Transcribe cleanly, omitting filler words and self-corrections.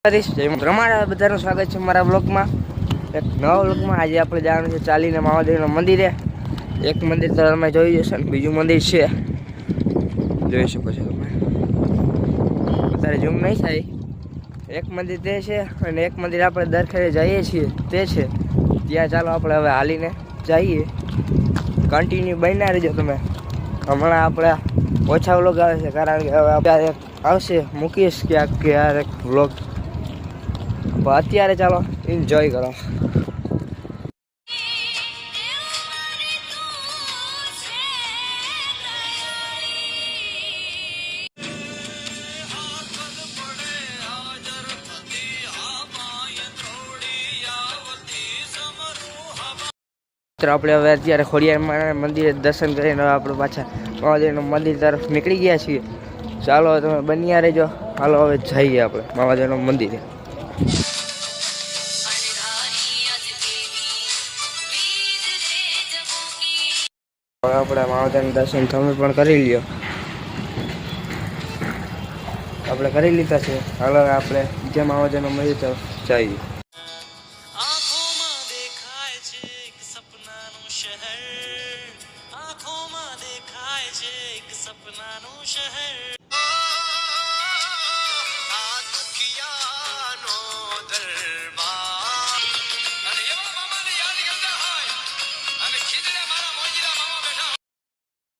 તમારા બધાનું સ્વાગત છે મારા બ્લોગમાં, એક નવા બ્લોગમાં. આજે આપણે જવાનું છે ચાલીને મહાદેવના મંદિરે. એક મંદિર તો તમે જોઈ જશો ને બીજું મંદિર છે, જોઈ શકો છો તમે. વધારે ઝૂમ નહીં થાય. એક મંદિર તે છે અને એક મંદિર આપણે દર ખેડે જઈએ છીએ તે છે. ત્યાં ચાલો આપણે હવે હાલીને જઈએ. કન્ટિન્યુ બન્યા રહેજો તમે. હમણાં આપણે ઓછા વ્લોગ આવે છે કારણ કે હવે આપણે આવશે મૂકીશ ક્યાંક ક્યારેક વ્લોગ. અત્યારે ચાલો એન્જોય કરો. આપણે હવે અત્યારે ખોડિયાર મંદિરે દર્શન કરીને આપણે પાછા મહાદેવનું મંદિર તરફ નીકળી ગયા છીએ. ચાલો તમે બન્યા રહેજો. હાલો હવે જઈએ આપણે મહાદેવના મંદિરે. આપણે મહાદેવના દર્શન તમે પણ કરી લ્યો. આપણે કરી લીધા છે. હાલો આપણે જે મહાદેવના મંદિર તરફ જઈએ. આંખોમાં દેખાય છે એક સપનાનું શહેર.